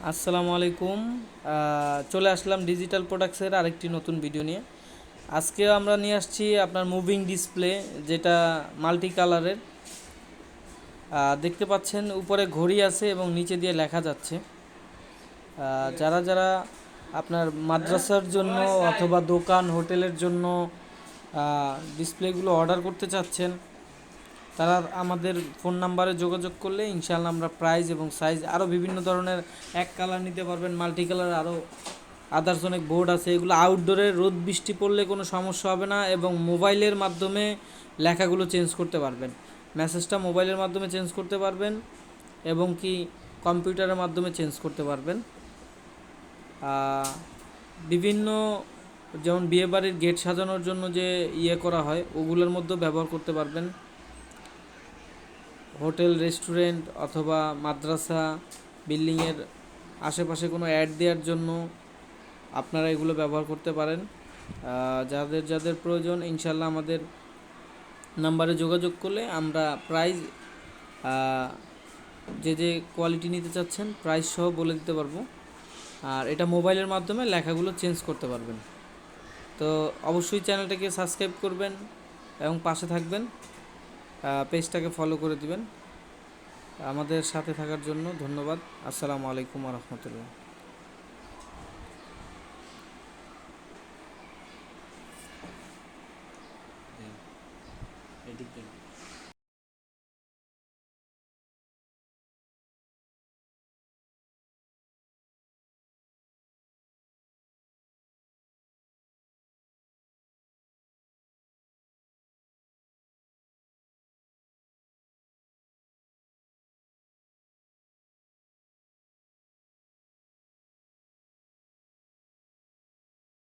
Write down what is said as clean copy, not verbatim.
আসসালামু আলাইকুম। চলে আসলাম ডিজিটাল প্রোডাক্টসের আরেকটি নতুন ভিডিও নিয়ে। আজকে আমরা নিয়ে আসছি আপনার মুভিং ডিসপ্লে, যেটা মাল্টি কালারের। দেখতে পাচ্ছেন উপরে ঘড়ি আছে এবং নিচে দিয়ে লেখা যাচ্ছে। যারা যারা আপনার মাদ্রাসার জন্য অথবা দোকান হোটেলের জন্য ডিসপ্লেগুলো অর্ডার করতে চাচ্ছেন, তারা আমাদের ফোন নাম্বারে যোগাযোগ করলে ইনশাআল্লাহ আমরা প্রাইস এবং সাইজ আরও বিভিন্ন ধরনের এক কালার নিতে পারবেন, মাল্টি কালার আরও আদার্স অনেক বোর্ড আছে। এগুলো আউটডোরে রোদ বৃষ্টি পড়লে কোনো সমস্যা হবে না এবং মোবাইলের মাধ্যমে লেখাগুলো চেঞ্জ করতে পারবেন। মেসেজটা মোবাইলের মাধ্যমে চেঞ্জ করতে পারবেন এবং কি কম্পিউটারের মাধ্যমে চেঞ্জ করতে পারবেন। বিভিন্ন যেমন বিয়েবাড়ির গেট সাজানোর জন্য যে করা হয়, ওগুলোর মধ্যেও ব্যবহার করতে পারবেন। হোটেল, রেস্টুরেন্ট অথবা মাদ্রাসা, বিল্ডিংয়ের আশেপাশে কোনো অ্যাড দেওয়ার জন্য আপনারা এগুলো ব্যবহার করতে পারেন। যাদের যাদের প্রয়োজন ইনশাল্লাহ আমাদের নাম্বারে যোগাযোগ করলে আমরা প্রাইস, যে যে কোয়ালিটি নিতে চাচ্ছেন প্রাইস সহ বলে দিতে পারবো। আর এটা মোবাইলের মাধ্যমে লেখাগুলো চেঞ্জ করতে পারবেন। তো অবশ্যই চ্যানেলটাকে সাবস্ক্রাইব করবেন এবং পাশে থাকবেন, পেজটাকে ফলো করে দিবেন। আমাদের সাথে থাকার জন্য ধন্যবাদ। আসসালামু আলাইকুম ওয়া রাহমাতুল্লাহ।